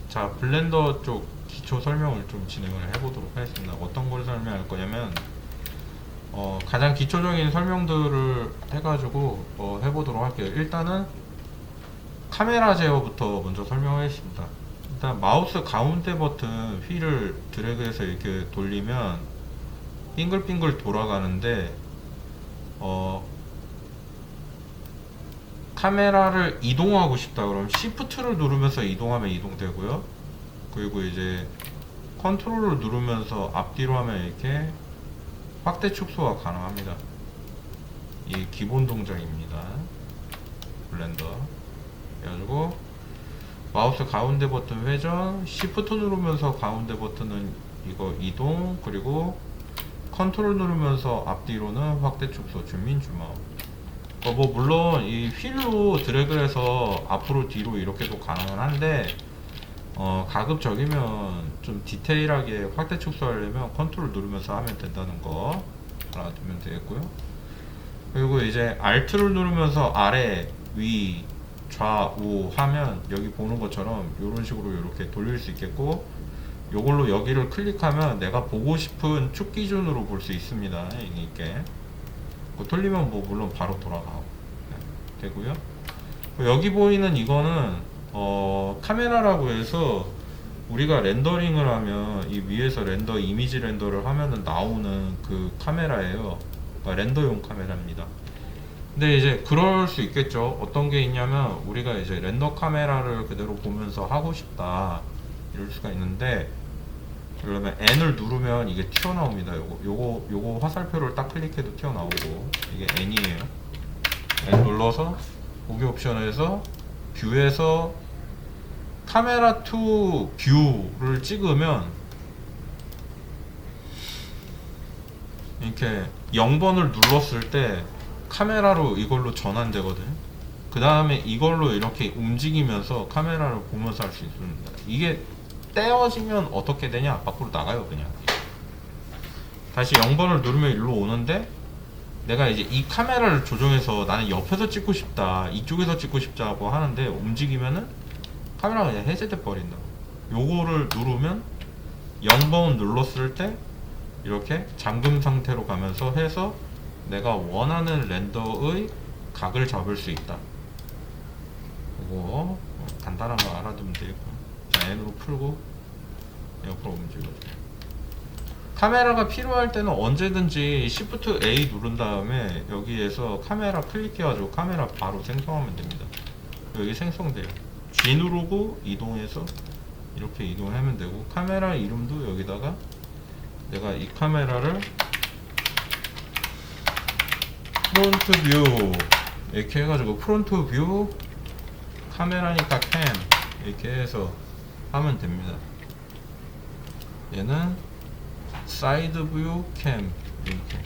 자, 블렌더 쪽 기초 설명을 좀 진행을 해보도록 하겠습니다. 어떤 걸 설명할 거냐면 가장 기초적인 설명들을 해가지고 해보도록 할게요. 일단은 카메라 제어부터 먼저 설명하겠습니다. 일단 마우스 가운데 버튼 휠을 드래그해서 이렇게 돌리면 빙글빙글 돌아가는데 카메라를 이동하고 싶다 그러면 Shift를 누르면서 이동하면 이동되고요. 그리고 이제 컨트롤을 누르면서 앞뒤로 하면 이렇게 확대 축소가 가능합니다. 이 기본 동작입니다. 블렌더. 그래가지고 마우스 가운데 버튼 회전, Shift 누르면서 가운데 버튼은 이거 이동, 그리고 컨트롤 누르면서 앞뒤로는 확대 축소, 줌인, 줌아웃. 뭐 물론 이 휠로 드래그를 해서 앞으로 뒤로 이렇게도 가능은 한데 가급적이면 좀 디테일하게 확대 축소하려면 컨트롤 누르면서 하면 된다는 거 알아두면 되겠고요. 그리고 이제 Alt를 누르면서 아래, 위, 좌우 하면 여기 보는 것처럼 이런 식으로 이렇게 돌릴 수 있겠고, 요걸로 여기를 클릭하면 내가 보고 싶은 축 기준으로 볼 수 있습니다. 이게 돌리면 뭐 물론 바로 돌아가고 되고요. 여기 보이는 이거는 카메라라고 해서 우리가 렌더링을 하면 이 위에서 이미지 렌더를 하면은 나오는 그 카메라예요. 그러니까 렌더용 카메라입니다. 근데 이제 그럴 수 있겠죠. 어떤 게 있냐면 우리가 이제 렌더 카메라를 그대로 보면서 하고 싶다 이럴 수가 있는데, 그러면 N을 누르면 이게 튀어나옵니다. 요거 화살표를 딱 클릭해도 튀어나오고, 이게 N이에요. N 눌러서 보기 옵션에서 뷰에서 카메라 투 뷰를 찍으면 이렇게 0번을 눌렀을 때 카메라로 이걸로 전환되거든요. 그 다음에 이걸로 이렇게 움직이면서 카메라를 보면서 할 수 있습니다. 이게 떼어지면 어떻게 되냐? 밖으로 나가요. 그냥 다시 0번을 누르면 일로 오는데, 내가 이제 이 카메라를 조정해서 나는 옆에서 찍고 싶다, 이쪽에서 찍고 싶다고 하는데 움직이면은 카메라가 그냥 해제돼 버린다고. 요거를 누르면 0번 눌렀을 때 이렇게 잠금 상태로 가면서 해서 내가 원하는 렌더의 각을 잡을 수 있다. 이거 간단한 거 알아두면 되겠고, 자, N으로 풀고 옆으로 움직여줘. 카메라가 필요할 때는 언제든지 Shift A 누른 다음에 여기에서 카메라 클릭해가지고 카메라 바로 생성하면 됩니다. 여기 생성돼요. G 누르고 이동해서 이렇게 이동하면 되고, 카메라 이름도 여기다가 내가 이 카메라를 프론트 뷰 이렇게 해가지고 프론트 뷰 카메라니까 캠 이렇게 해서 하면 됩니다. 얘는 사이드 뷰 캠 이렇게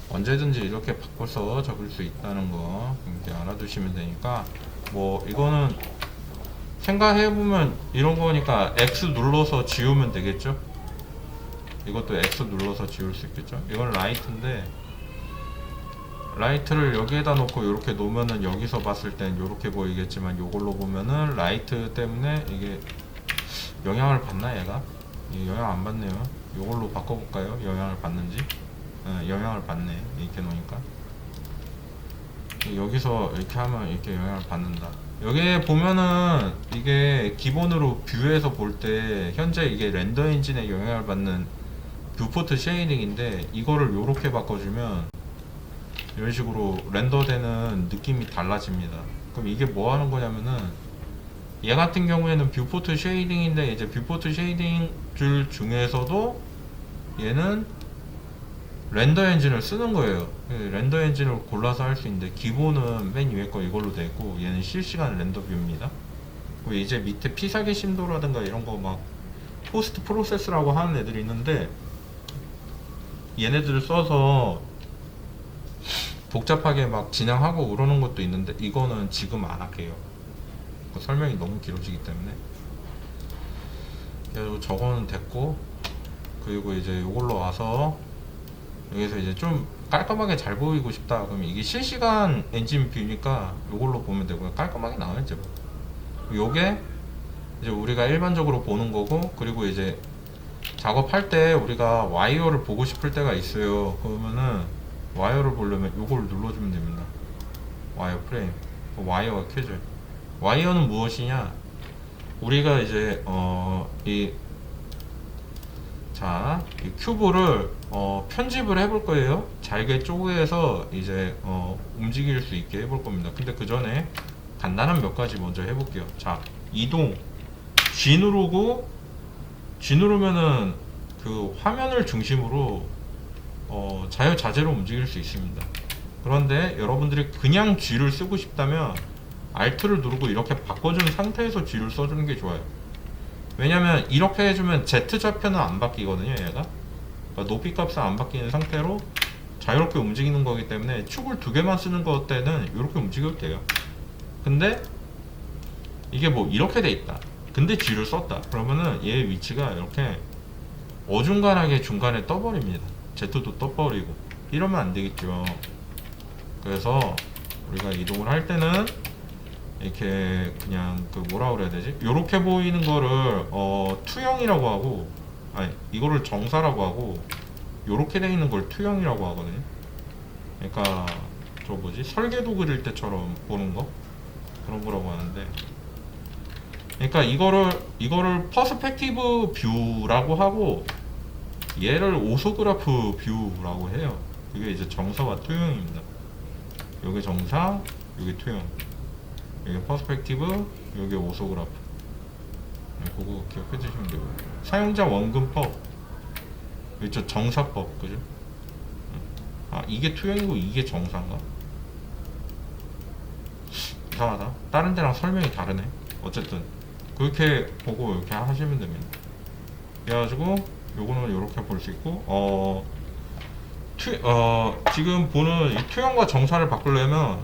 언제든지 이렇게 바꿔서 적을 수 있다는 거 이렇게 알아두시면 되니까, 뭐 이거는 생각해보면 이런 거니까 X 눌러서 지우면 되겠죠. 이것도 X 눌러서 지울 수 있겠죠. 이건 라이트인데, 라이트를 여기에다 놓고 이렇게 놓으면은 여기서 봤을 땐 이렇게 보이겠지만, 요걸로 보면은 라이트 때문에 이게 영향을 받나? 얘가 영향 안 받네요. 요걸로 바꿔볼까요? 영향을 받는지. 영향을 받네. 이렇게 놓으니까 여기서 이렇게 하면 이렇게 영향을 받는다. 여기에 보면은 이게 기본으로 뷰에서 볼 때 현재 이게 렌더 엔진에 영향을 받는 뷰포트 쉐이딩인데, 이거를 요렇게 바꿔주면 이런 식으로 렌더되는 느낌이 달라집니다. 그럼 이게 뭐 하는 거냐면은, 얘 같은 경우에는 뷰포트 쉐이딩인데 이제 뷰포트 쉐이딩 줄 중에서도 얘는 렌더 엔진을 쓰는 거예요. 렌더 엔진을 골라서 할 수 있는데, 기본은 맨 위에 거 이걸로 되고, 얘는 실시간 렌더 뷰입니다. 그리고 이제 밑에 피사계 심도라든가 이런 거 막 포스트 프로세스라고 하는 애들이 있는데, 얘네들을 써서 복잡하게 막 진행하고 그러는 것도 있는데, 이거는 지금 안 할게요. 설명이 너무 길어지기 때문에. 그래서 저거는 됐고, 그리고 이제 이걸로 와서 여기서 이제 좀 깔끔하게 잘 보이고 싶다 그러면 이게 실시간 엔진 뷰니까 이걸로 보면 되고요. 깔끔하게 나와야죠. 요게 이제 우리가 일반적으로 보는 거고, 그리고 이제 작업할 때 우리가 와이어를 보고 싶을 때가 있어요. 그러면은 와이어를 보려면 요걸 눌러주면 됩니다. 와이어 프레임. 와이어가 켜져요. 와이어는 무엇이냐? 우리가 이제 이 큐브를 편집을 해볼 거예요. 잘게 쪼개서 이제 움직일 수 있게 해볼 겁니다. 근데 그 전에 간단한 몇 가지 먼저 해볼게요. 자, 이동 G 누르고, G 누르면은 그 화면을 중심으로 자유자재로 움직일 수 있습니다. 그런데 여러분들이 그냥 G를 쓰고 싶다면 Alt를 누르고 이렇게 바꿔준 상태에서 G를 써주는 게 좋아요. 왜냐면 이렇게 해주면 Z 좌표는 안 바뀌거든요. 얘가 그러니까 높이 값은 안 바뀌는 상태로 자유롭게 움직이는 거기 때문에 축을 두 개만 쓰는 것 때는 이렇게 움직여도 돼요. 근데 이게 뭐 이렇게 돼 있다, 근데 G를 썼다 그러면은 얘의 위치가 이렇게 어중간하게 중간에 떠버립니다. Z도 떠버리고 이러면 안 되겠죠. 그래서 우리가 이동을 할 때는 이렇게 그냥 그 뭐라 그래야 되지? 요렇게 보이는 거를 투영이라고 하고, 아니 이거를 정사라고 하고, 요렇게 돼 있는 걸 투영이라고 하거든요. 그러니까 저 뭐지? 설계도 그릴 때처럼 보는 거, 그런 거라고 하는데, 그러니까 이거를 퍼스펙티브 뷰라고 하고 얘를 오소그라프 뷰라고 해요. 이게 이제 정사와 투영입니다. 요게 정사, 요게 투영. 이게 퍼스펙티브, 여기 오소그래프. 네, 그거 기억해 주시면 되고, 사용자 원근법, 이쪽 정사법, 그죠? 아, 이게 투영이고 이게 정사인가? 이상하다. 다른 데랑 설명이 다르네. 어쨌든 그렇게 보고 이렇게 하시면 됩니다. 그래가지고 요거는 이렇게 볼 수 있고, 지금 보는 이 투영과 정사를 바꾸려면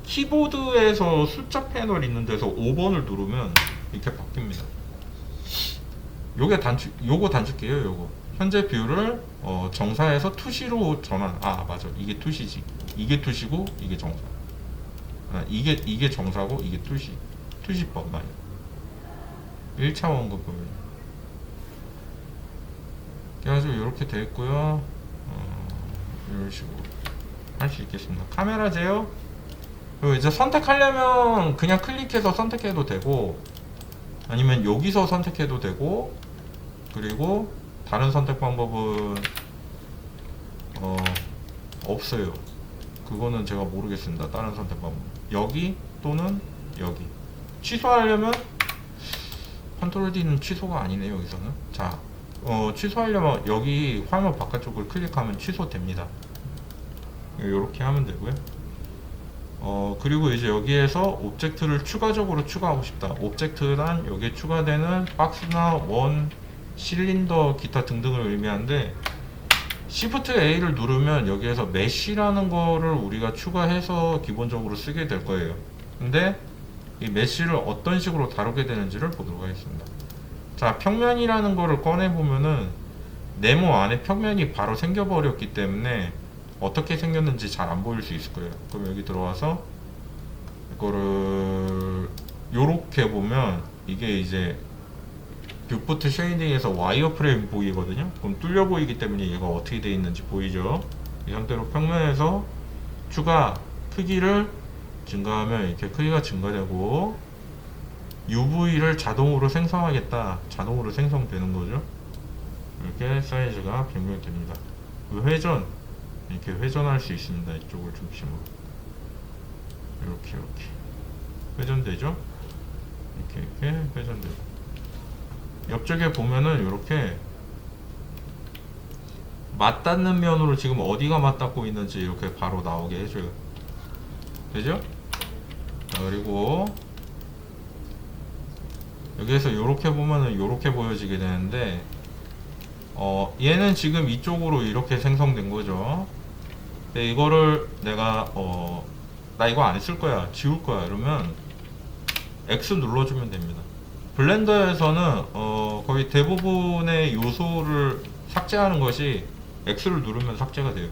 키보드에서 숫자 패널 있는 데서 5번을 누르면 이렇게 바뀝니다. 요거 단축키예요. 요거 현재 뷰를 정사에서 투시로 전환. 아 맞아, 이게 투시지. 이게 투시고 이게 정사. 이게 정사고 이게 투시법 말이야. 1차 원급법입니다. 그래가지고 이렇게 되어 있고요. 이런 식으로 할 수 있겠습니다. 카메라 제어, 그리고 이제 선택하려면 그냥 클릭해서 선택해도 되고, 아니면 여기서 선택해도 되고, 그리고 다른 선택 방법은 없어요. 그거는 제가 모르겠습니다. 다른 선택 방법, 여기 또는 여기. 취소하려면 컨트롤 D는 취소가 아니네요. 여기서는. 자, 취소하려면 여기 화면 바깥쪽을 클릭하면 취소됩니다. 이렇게 하면 되고요. 그리고 이제 여기에서 오브젝트를 추가적으로 추가하고 싶다. 오브젝트란 여기에 추가되는 박스나 원, 실린더, 기타 등등을 의미하는데, Shift A를 누르면 여기에서 메쉬라는 거를 우리가 추가해서 기본적으로 쓰게 될 거예요. 근데 이 메쉬를 어떤 식으로 다루게 되는지를 보도록 하겠습니다. 자, 평면이라는 거를 꺼내 보면은 네모 안에 평면이 바로 생겨버렸기 때문에 어떻게 생겼는지 잘 안 보일 수 있을 거예요. 그럼 여기 들어와서 이거를 요렇게 보면 이게 이제 뷰포트 쉐이딩에서 와이어 프레임 보이거든요. 그럼 뚫려 보이기 때문에 얘가 어떻게 되어 있는지 보이죠. 이 상태로 평면에서 추가 크기를 증가하면 이렇게 크기가 증가되고, UV를 자동으로 생성하겠다. 자동으로 생성되는 거죠. 이렇게 사이즈가 변경이 됩니다. 회전, 이렇게 회전할 수 있습니다. 이쪽을 중심으로 이렇게 회전되죠. 이렇게 회전되고, 옆쪽에 보면은 이렇게 맞닿는 면으로 지금 어디가 맞닿고 있는지 이렇게 바로 나오게 해줘요. 되죠? 자, 그리고 여기에서 이렇게 보면은 이렇게 보여지게 되는데, 얘는 지금 이쪽으로 이렇게 생성된 거죠. 근데 이거를 내가 나 이거 안 쓸 거야, 지울 거야 이러면 X 눌러주면 됩니다. 블렌더에서는 거의 대부분의 요소를 삭제하는 것이 X를 누르면 삭제가 돼요.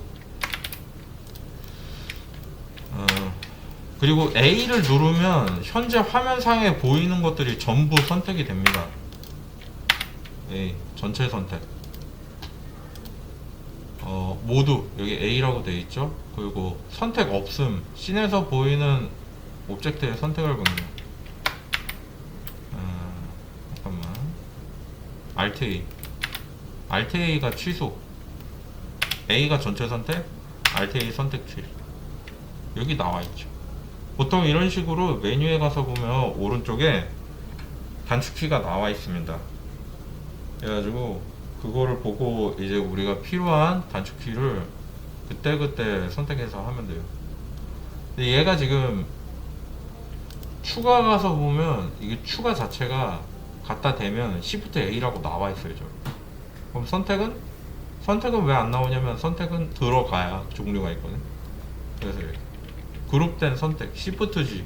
그리고 A를 누르면 현재 화면상에 보이는 것들이 전부 선택이 됩니다. A 전체 선택. 모두 여기 A라고 되어 있죠. 그리고 선택 없음, 씬에서 보이는 오브젝트의 선택을 보면 잠깐만, Alt A, Alt A가 취소, A가 전체 선택, Alt A 선택 취소. 여기 나와 있죠. 보통 이런 식으로 메뉴에 가서 보면 오른쪽에 단축키가 나와 있습니다. 그래가지고 그거를 보고 이제 우리가 필요한 단축키를 그때그때 선택해서 하면 돼요. 근데 얘가 지금 추가 가서 보면 이게 추가 자체가 갖다 대면 Shift A라고 나와 있어요. 그럼 선택은 왜 안 나오냐면 선택은 들어가야 종류가 있거든. 그래서 이렇게 그룹된 선택 Shift G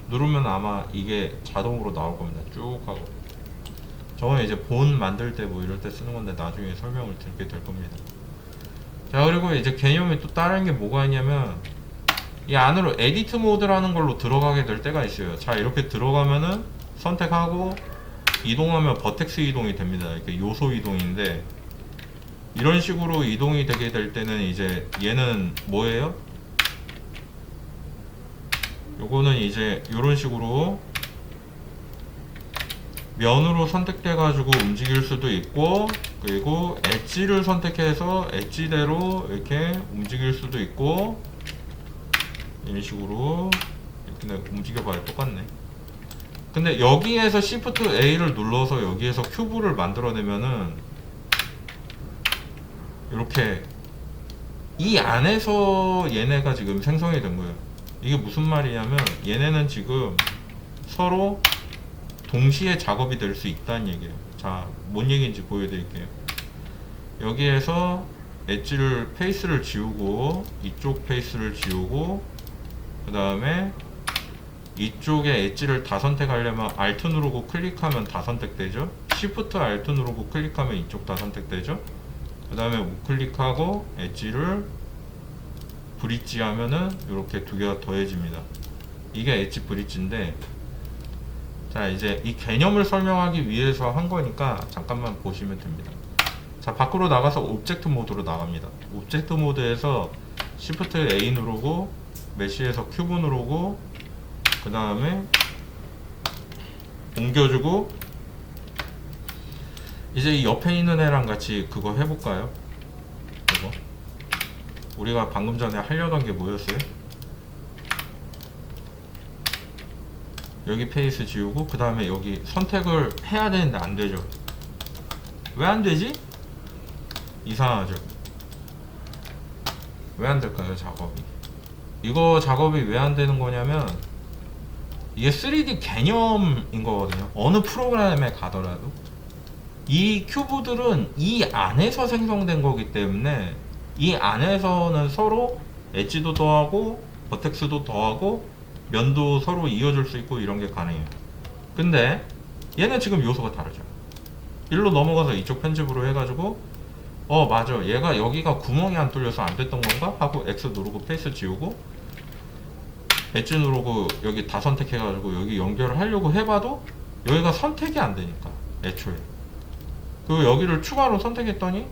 누르면 아마 이게 자동으로 나올 겁니다. 쭉 하고. 저건 이제 본 만들 때 뭐 이럴 때 쓰는 건데 나중에 설명을 드리게 될 겁니다. 자, 그리고 이제 개념이 또 다른 게 뭐가 있냐면 이 안으로 에디트 모드라는 걸로 들어가게 될 때가 있어요. 자, 이렇게 들어가면은 선택하고 이동하면 버텍스 이동이 됩니다. 이렇게 요소 이동인데 이런 식으로 이동이 되게 될 때는 이제 얘는 뭐예요? 요거는 이제 이런 식으로 면으로 선택돼 가지고 움직일 수도 있고, 그리고 엣지를 선택해서 엣지대로 이렇게 움직일 수도 있고, 이런 식으로 이렇게 움직여봐야 똑같네. 근데 여기에서 Shift A를 눌러서 여기에서 큐브를 만들어내면은 이렇게 이 안에서 얘네가 지금 생성이 된 거예요. 이게 무슨 말이냐면 얘네는 지금 서로 동시에 작업이 될 수 있다는 얘기예요. 자, 뭔 얘기인지 보여드릴게요. 여기에서 엣지를 페이스를 지우고 이쪽 페이스를 지우고 그 다음에 이쪽에 엣지를 다 선택하려면 Alt 누르고 클릭하면 다 선택되죠. Shift Alt 누르고 클릭하면 이쪽 다 선택되죠. 그 다음에 우클릭하고 엣지를 브릿지 하면은 이렇게 두 개가 더해집니다. 이게 엣지 브릿지인데, 자, 이제 이 개념을 설명하기 위해서 한 거니까 잠깐만 보시면 됩니다. 자, 밖으로 나가서 오브젝트 모드로 나갑니다. 오브젝트 모드에서 Shift A 누르고 메시에서 큐브 누르고 그 다음에 옮겨주고, 이제 이 옆에 있는 애랑 같이 그거 해볼까요? 이거 우리가 방금 전에 하려던 게 뭐였어요? 여기 페이스 지우고 그 다음에 여기 선택을 해야 되는데 안 되죠. 왜 안 되지? 이상하죠. 왜 안 될까요, 작업이? 이거 작업이 왜 안 되는 거냐면 이게 3D 개념인 거거든요. 어느 프로그램에 가더라도 이 큐브들은 이 안에서 생성된 거기 때문에 이 안에서는 서로 엣지도 더하고 버텍스도 더하고 면도 서로 이어줄 수 있고 이런 게 가능해요. 근데 얘는 지금 요소가 다르죠. 일로 넘어가서 이쪽 편집으로 해가지고 맞아, 얘가 여기가 구멍이 안 뚫려서 안 됐던 건가? 하고 X 누르고 페이스 지우고 엣지 누르고 여기 다 선택해가지고 여기 연결을 하려고 해봐도 여기가 선택이 안 되니까 애초에. 그리고 여기를 추가로 선택했더니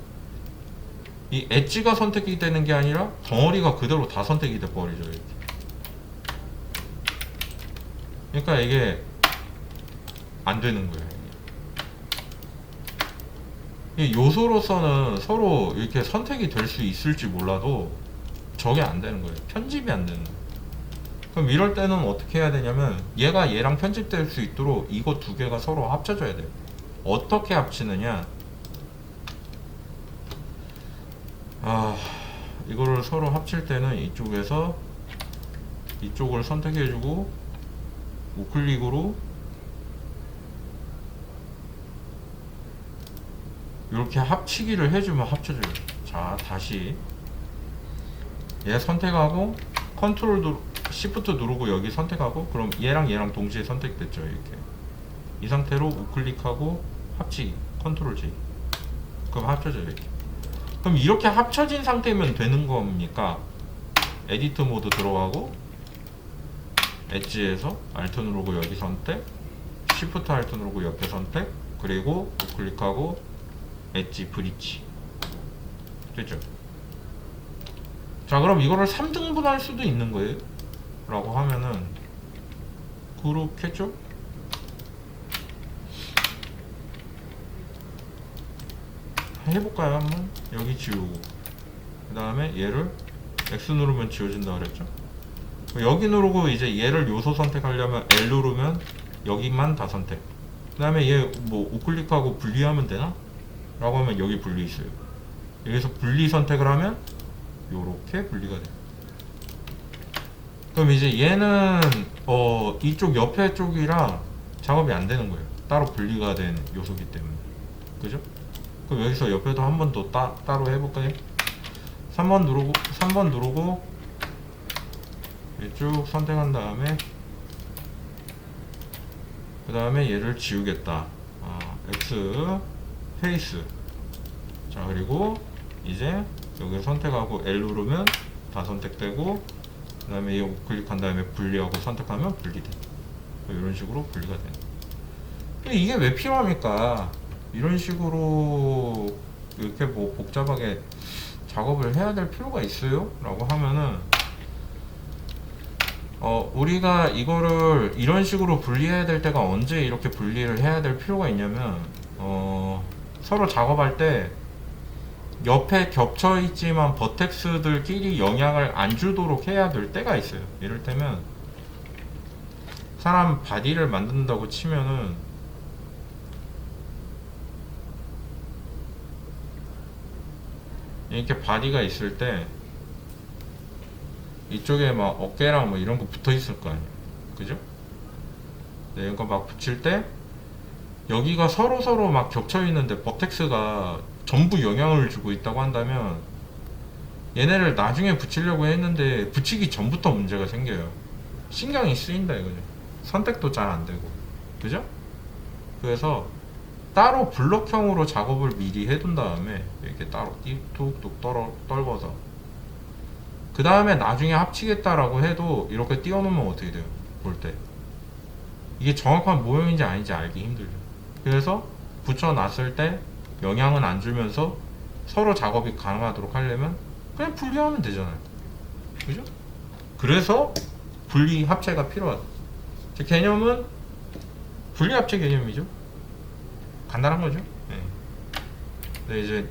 이 엣지가 선택이 되는 게 아니라 덩어리가 그대로 다 선택이 돼 버리죠. 이렇게. 그러니까 이게 안 되는 거예요. 이 요소로서는 서로 이렇게 선택이 될 수 있을지 몰라도 저게 안 되는 거예요. 편집이 안 되는 거예요. 그럼 이럴 때는 어떻게 해야 되냐면 얘가 얘랑 편집될 수 있도록 이거 두 개가 서로 합쳐져야 돼요. 어떻게 합치느냐, 이거를 서로 합칠 때는 이쪽에서 이쪽을 선택해주고 우클릭으로 이렇게 합치기를 해주면 합쳐져요. 자, 다시 얘 선택하고 컨트롤 시프트 누르고 여기 선택하고, 그럼 얘랑 얘랑 동시에 선택됐죠. 이렇게 이 상태로 우클릭하고 합치기 컨트롤 J, 그럼 합쳐져요. 이렇게. 그럼 이렇게 합쳐진 상태면 되는 겁니까? 에디트 모드 들어가고 엣지에서 Alt 누르고 여기 선택, Shift Alt 누르고 옆에 선택, 그리고 우클릭하고 엣지 브릿지. 됐죠? 자, 그럼 이거를 3등분 할 수도 있는 거예요 라고 하면은 그렇겠죠? 해볼까요? 한번 여기 지우고 그 다음에 얘를 X 누르면 지워진다 그랬죠? 여기 누르고 이제 얘를 요소 선택하려면 L 누르면 여기만 다 선택. 그 다음에 얘 뭐 우클릭하고 분리하면 되나? 라고 하면 여기 분리 있어요. 여기서 분리 선택을 하면 요렇게 분리가 돼요. 그럼 이제 얘는 이쪽 옆에 쪽이랑 작업이 안 되는 거예요. 따로 분리가 된 요소기 때문에. 그죠? 그럼 여기서 옆에도 한 번 더 따로 해볼까요? 3번 누르고 쭉 선택한 다음에 그 다음에 얘를 지우겠다. X 페이스. 자, 그리고 이제 여기 선택하고 L 누르면 다 선택되고 그 다음에 얘 우클릭한 다음에 분리하고 선택하면 분리돼. 이런 식으로 분리가 돼. 근데 이게 왜 필요합니까? 이런 식으로 이렇게 뭐 복잡하게 작업을 해야 될 필요가 있어요? 라고 하면은 우리가 이거를 이런 식으로 분리해야 될 때가 언제 이렇게 분리를 해야 될 필요가 있냐면 서로 작업할 때 옆에 겹쳐 있지만 버텍스들끼리 영향을 안 주도록 해야 될 때가 있어요. 이를테면 사람 바디를 만든다고 치면은 이렇게 바디가 있을 때 이쪽에 막 어깨랑 뭐 이런 거 붙어 있을 거 아니에요. 그죠? 네, 이거 막 붙일 때 여기가 서로 막 겹쳐 있는데 버텍스가 전부 영향을 주고 있다고 한다면 얘네를 나중에 붙이려고 했는데 붙이기 전부터 문제가 생겨요. 신경이 쓰인다 이거죠. 선택도 잘 안 되고. 그죠? 그래서 따로 블럭형으로 작업을 미리 해둔 다음에 이렇게 따로 툭툭 떨궈서 그 다음에 나중에 합치겠다라고 해도 이렇게 띄워놓으면 어떻게 돼요? 볼 때 이게 정확한 모형인지 아닌지 알기 힘들죠. 그래서 붙여놨을 때 영향은 안 주면서 서로 작업이 가능하도록 하려면 그냥 분리하면 되잖아요. 그죠? 그래서 분리 합체가 필요하다. 제 개념은 분리 합체 개념이죠. 간단한 거죠. 네. 근데 이제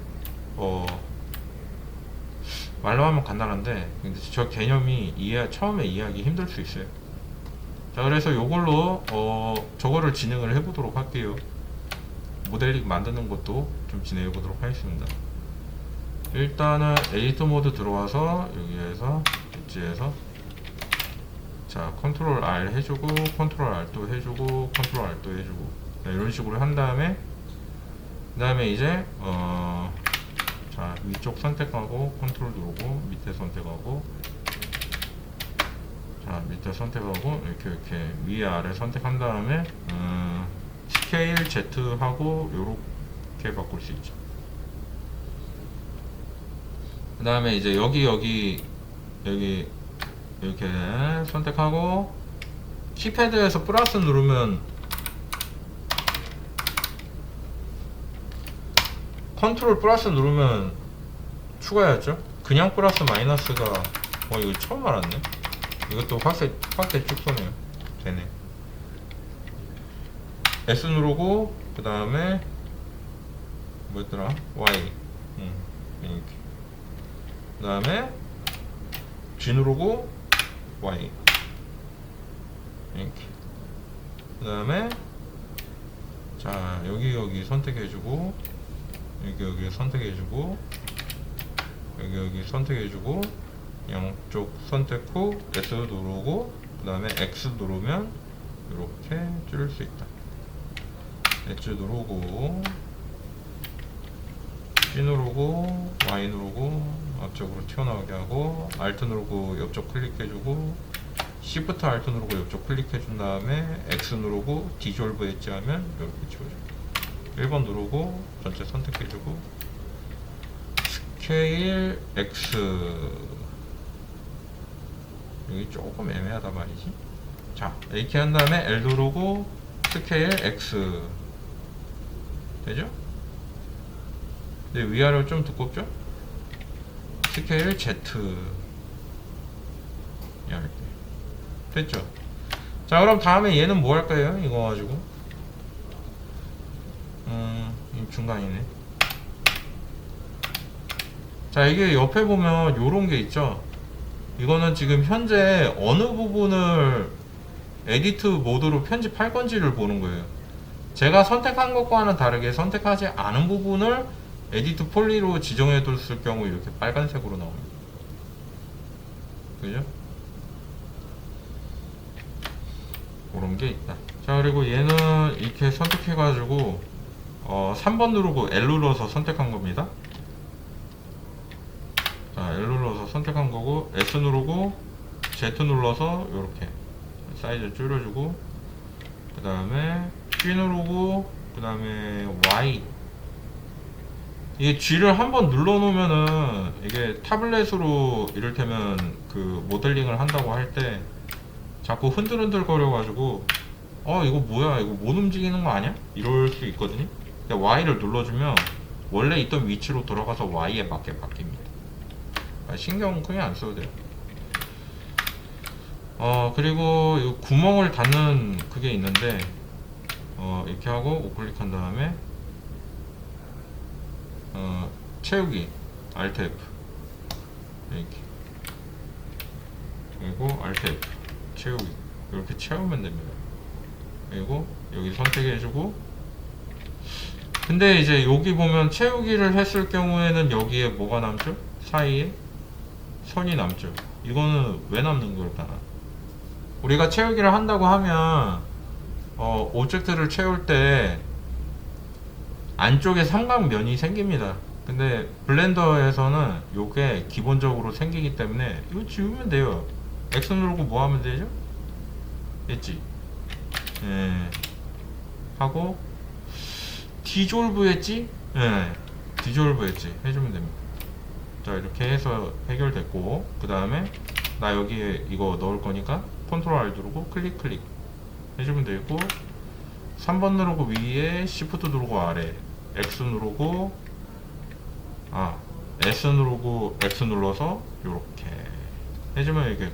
말로 하면 간단한데 저 개념이 처음에 이해하기 힘들 수 있어요. 자, 그래서 요걸로 저거를 진행을 해보도록 할게요. 모델링 만드는 것도 좀 진행해 보도록 하겠습니다. 일단은 에디터 모드 들어와서 여기에서 엣지에서 자, 컨트롤 R 해주고 컨트롤 R 또 해주고 컨트롤 R 또 해주고 이런 식으로 한 다음에 그 다음에 이제 자, 위쪽 선택하고 컨트롤 누르고 밑에 선택하고 자, 밑에 선택하고 이렇게 위에 아래 선택한 다음에 스케일 Z 하고 요렇게 바꿀 수 있죠. 그 다음에 이제 여기 이렇게 선택하고 키패드에서 플러스 누르면 컨트롤 플러스 누르면 추가해야죠. 그냥 플러스 마이너스가 이거 처음 알았네. 이것도 확대 축소네요. 되네. S 누르고 그 다음에 뭐였더라? Y 이렇게. 그 다음에 G 누르고 Y 이렇게. 그 다음에 자, 여기 선택해주고 여기 선택해주고 여기 선택해주고 양쪽 선택 후 S 누르고 그 다음에 X 누르면 이렇게 줄일 수 있다. H 누르고 C 누르고 Y 누르고 앞쪽으로 튀어나오게 하고 Alt 누르고 옆쪽 클릭해주고 Shift Alt 누르고 옆쪽 클릭해준 다음에 X 누르고 디졸브 엣지 하면 이렇게 지워져요. 1번 누르고 전체 선택해주고 스케일 X 여기 조금 애매하다 말이지. 자, 이렇게 한 다음에 L 누르고 스케일 X 되죠? 근데 위아래로 좀 두껍죠? 스케일 Z 이렇게 됐죠? 자, 그럼 다음에 얘는 뭐 할 거예요? 이거 가지고 이 중간이네. 자, 이게 옆에 보면 요런 게 있죠? 이거는 지금 현재 어느 부분을 에디트 모드로 편집할 건지를 보는 거예요. 제가 선택한 것과는 다르게 선택하지 않은 부분을 에디트 폴리로 지정해 뒀을 경우 이렇게 빨간색으로 나옵니다. 그죠? 그런 게 있다. 자, 그리고 얘는 이렇게 선택해 가지고 3번 누르고 L 눌러서 선택한 겁니다. 자, L 눌러서 선택한 거고, S 누르고 Z 눌러서 이렇게 사이즈 줄여주고, 그 다음에 G 누르고, 그 다음에 Y. 이게 G를 한번 눌러 놓으면은 이게 타블렛으로 이를테면 그 모델링을 한다고 할 때 자꾸 흔들흔들 거려 가지고 이거 뭐야, 이거 못 움직이는 거 아니야? 이럴 수 있거든요. 근데 Y를 눌러주면 원래 있던 위치로 돌아가서 Y에 맞게 바뀝니다. 신경 크게 안 써도 돼요. 그리고 이 구멍을 닫는 그게 있는데 이렇게 하고 우클릭한 다음에 채우기 Alt F 이렇게, 그리고 Alt F 채우기 이렇게 채우면 됩니다. 그리고 여기 선택해주고, 근데 이제 여기 보면 채우기를 했을 경우에는 여기에 뭐가 남죠? 사이에 선이 남죠. 이거는 왜 남는 걸까? 우리가 채우기를 한다고 하면 오브젝트를 채울 때 안쪽에 삼각면이 생깁니다. 근데 블렌더에서는 요게 기본적으로 생기기 때문에 이거 지우면 돼요. X 누르고 뭐 하면 되죠? 했지? 예. 하고 디졸브 했지? 예. 디졸브 했지? 해주면 됩니다. 자, 이렇게 해서 해결됐고, 그 다음에 나 여기에 이거 넣을 거니까 컨트롤 R 누르고 클릭 해주면 되고, 3번 누르고 위에 Shift 누르고 아래, X 누르고 S 누르고 X 눌러서 요렇게 해주면 이게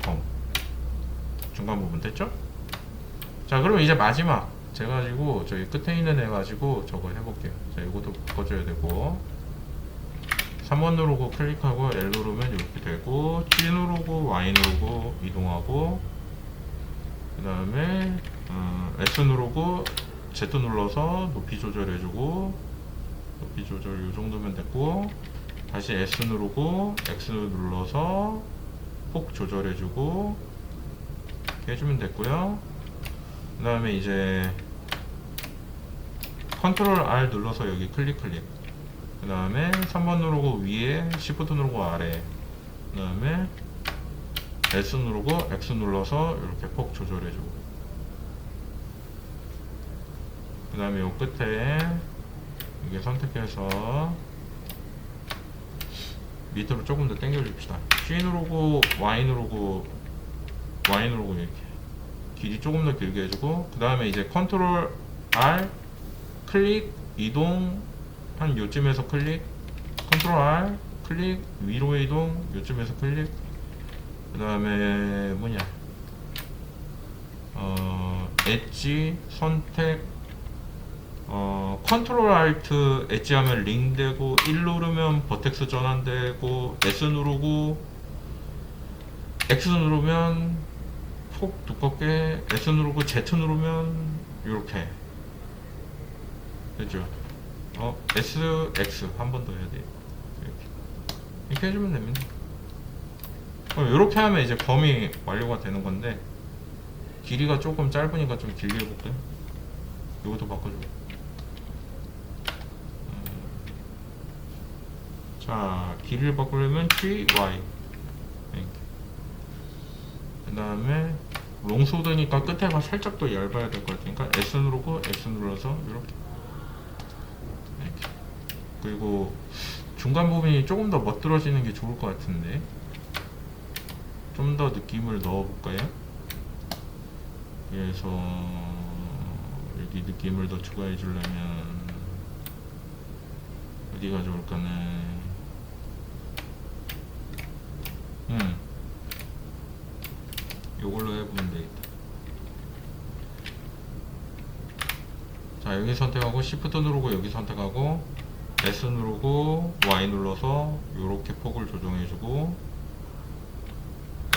중간 부분 됐죠? 자, 그러면 이제 마지막 제 가지고 저기 끝에 있는 애 가지고 저거 해볼게요. 자, 이것도 바꿔줘야 되고, 3번 누르고 클릭하고 L 누르면 이렇게 되고, G 누르고 Y 누르고 이동하고, 그 다음에 S 누르고 Z 눌러서 높이 조절해주고, 높이 조절 이 정도면 됐고, 다시 S 누르고 X 눌러서 폭 조절해주고 이렇게 해주면 됐고요. 그 다음에 이제 컨트롤 R 눌러서 여기 클릭, 그 다음에 3번 누르고 위에 Shift 누르고 아래, 그 다음에 S 누르고 X 눌러서 이렇게 폭 조절해주고, 그 다음에 요 끝에 이게 선택해서 밑으로 조금 더 당겨 줍시다. C 누르고 Y 누르고 이렇게 길이 조금 더 길게 해주고, 그 다음에 이제 컨트롤 R 클릭 이동 한 요쯤에서 클릭, 컨트롤 R 클릭 위로 이동 요쯤에서 클릭, 그 다음에 뭐냐 엣지 선택, 컨트롤 알트 엣지 하면 링 되고, 1 누르면 버텍스 전환되고, S 누르고 X 누르면 폭 두껍게, S 누르고 Z 누르면 이렇게 되죠. S, X 한 번 더 해야 돼. 이렇게 해주면 됩니다. 이렇게 하면 이제 범위 완료가 되는 건데, 길이가 조금 짧으니까 좀 길게 해볼게요. 이것도 바꿔줘. 자, 길이를 바꾸려면 T, Y. 그 다음에 롱소드니까 끝에가 살짝 더 얇아야 될 것 같으니까 S 누르고 X 눌러서 이렇게. 그리고 중간 부분이 조금 더 멋들어지는 게 좋을 것 같은데 좀 더 느낌을 넣어 볼까요? 그래서 여기 느낌을 더 추가해 주려면 어디가 좋을까네. 요걸로 해보면 되겠다. 자, 여기 선택하고 Shift 누르고 여기 선택하고 S 누르고 Y 눌러서 요렇게 폭을 조정해주고,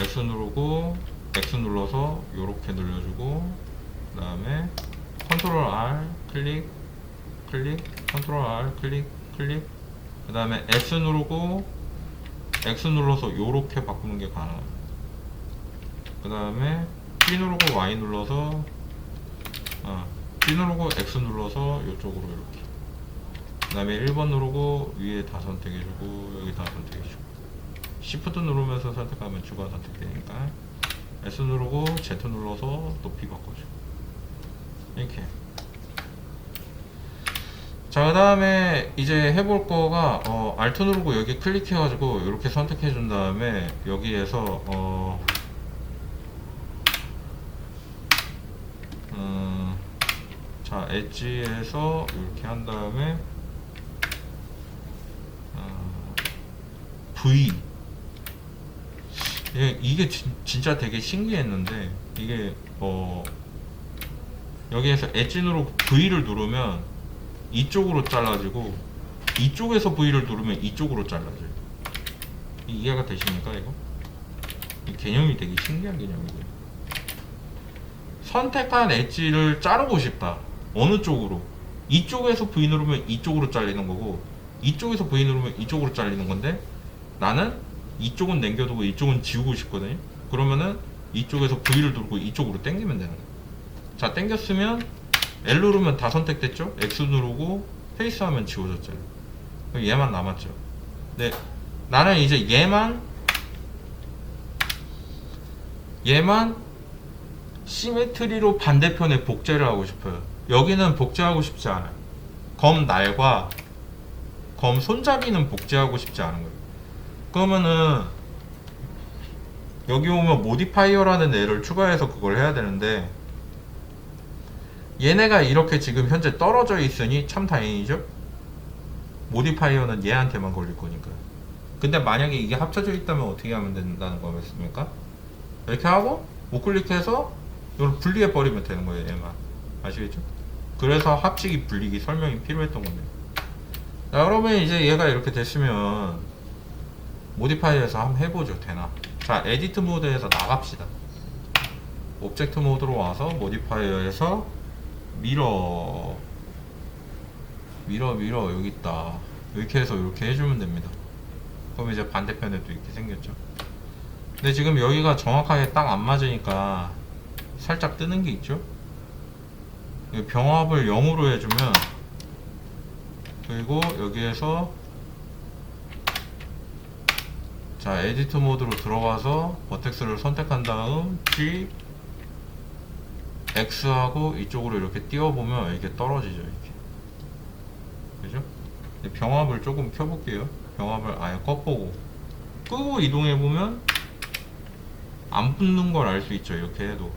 S 누르고 X 눌러서 요렇게 늘려주고, 그 다음에 컨트롤 R 클릭 클릭, 컨트롤 R 클릭 클릭, 그 다음에 S 누르고 X 눌러서 요렇게 바꾸는 게 가능합니다. 그 다음에 B 누르고 Y 눌러서 B 누르고 X 눌러서 이쪽으로 이렇게, 그 다음에 1번 누르고 위에 다 선택해주고 여기 다 선택해주고, Shift 누르면서 선택하면 주가 선택되니까 S 누르고 Z 눌러서 높이 바꿔주고 이렇게. 자, 그 다음에 이제 해볼 거가 Alt 누르고 여기 클릭해가지고 이렇게 선택해 준 다음에 여기에서 자, 엣지에서 이렇게 한 다음에 V, 이게 진짜 되게 신기했는데, 이게 여기에서 엣지 누르고 V를 누르면 이쪽으로 잘라지고, 이쪽에서 V를 누르면 이쪽으로 잘라져요. 이해가 되십니까? 이거 이 개념이 되게 신기한 개념이고요. 선택한 엣지를 자르고 싶다, 어느 쪽으로, 이쪽에서 V 누르면 이쪽으로 잘리는 거고 이쪽에서 V 누르면 이쪽으로 잘리는 건데, 나는 이쪽은 남겨두고 이쪽은 지우고 싶거든요. 그러면은 이쪽에서 V를 누르고 이쪽으로 당기면 되는 거예요. 자, 당겼으면 L 누르면 다 선택됐죠? X 누르고 페이스 하면 지워졌잖아요. 얘만 남았죠. 네, 나는 이제 얘만 시메트리로 반대편에 복제를 하고 싶어요. 여기는 복제하고 싶지 않아요. 검 날과 검 손잡이는 복제하고 싶지 않은 거예요. 그러면은 여기 오면 모디파이어라는 애를 추가해서 그걸 해야 되는데, 얘네가 이렇게 지금 현재 떨어져 있으니 참 다행이죠. 모디파이어는 얘한테만 걸릴 거니까. 근데 만약에 이게 합쳐져 있다면 어떻게 하면 된다는 거겠습니까? 이렇게 하고 우클릭해서 이걸 분리해 버리면 되는 거예요. 얘만. 아시겠죠? 그래서 합치기 분리기 설명이 필요했던 겁니다. 자, 여러분 이제 얘가 이렇게 됐으면 모디파이어에서 한번 해보죠. 되나? 자, 에디트 모드에서 나갑시다. 오브젝트 모드로 와서 모디파이어에서 미러 여기 있다. 이렇게 해서 이렇게 해주면 됩니다. 그럼 이제 반대편에도 이렇게 생겼죠. 근데 지금 여기가 정확하게 딱 안 맞으니까 살짝 뜨는 게 있죠. 병합을 0으로 해주면, 그리고 여기에서 자, 에디트 모드로 들어가서 버텍스를 선택한 다음 G X하고 이쪽으로 이렇게 띄워보면 이렇게 떨어지죠. 이렇게. 그죠? 병합을 조금 켜볼게요. 병합을 아예 꺼보고 끄고 이동해보면 안 붙는 걸 알 수 있죠. 이렇게 해도.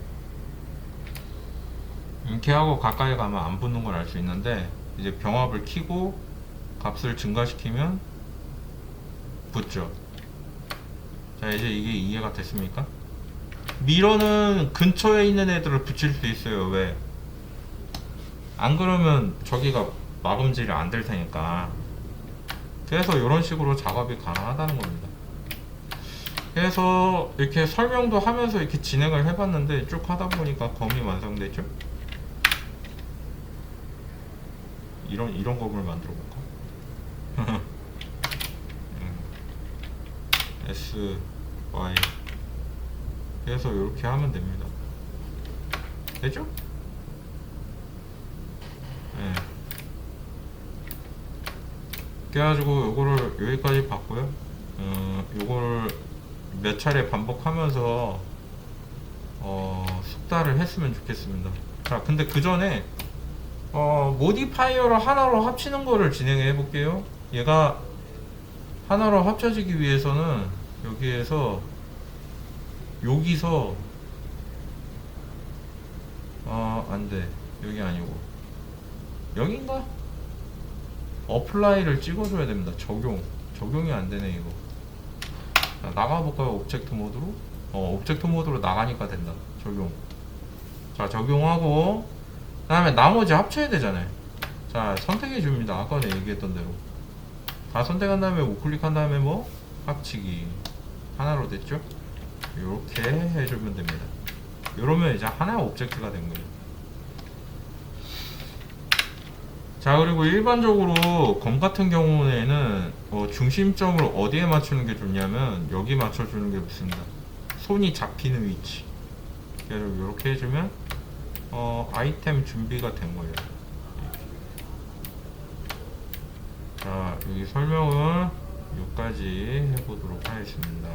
이렇게 하고 가까이 가면 안 붙는 걸 알 수 있는데, 이제 병합을 켜고 값을 증가시키면 붙죠. 자, 이제 이게 이해가 됐습니까? 미러는 근처에 있는 애들을 붙일 수 있어요. 왜? 안 그러면 저기가 마금질이 안 될 테니까. 그래서 이런 식으로 작업이 가능하다는 겁니다. 그래서 이렇게 설명도 하면서 이렇게 진행을 해봤는데, 쭉 하다 보니까 검이 완성됐죠? 이런 검을 만들어 볼까? S, Y. 그래서 이렇게 하면 됩니다. 되죠? 네. 그래가지고 요거를 여기까지 봤고요. 요거를 몇 차례 반복하면서 숙달을 했으면 좋겠습니다. 자, 근데 그 전에 모디파이어를 하나로 합치는 거를 진행해 볼게요. 얘가 하나로 합쳐지기 위해서는 여기서 안돼. 여기 아니고 여긴가? 어플라이를 찍어줘야 됩니다. 적용이 안 되네 이거. 자, 나가볼까요? 옵젝트 모드로. 옵젝트 모드로 나가니까 된다. 적용. 자, 적용하고 그 다음에 나머지 합쳐야 되잖아요. 자, 선택해 줍니다. 아까 전에 얘기했던 대로 다 선택한 다음에 우클릭한 다음에 뭐 합치기 하나로 됐죠? 이렇게 해주면 됩니다. 이러면 이제 하나의 옵젝트가 된 거예요. 자, 그리고 일반적으로 검 같은 경우에는 중심점을 어디에 맞추는 게 좋냐면 여기 맞춰주는 게 좋습니다. 손이 잡히는 위치. 그래서 이렇게 해주면 아이템 준비가 된 거예요. 자, 여기 설명은 여기까지 해보도록 하겠습니다.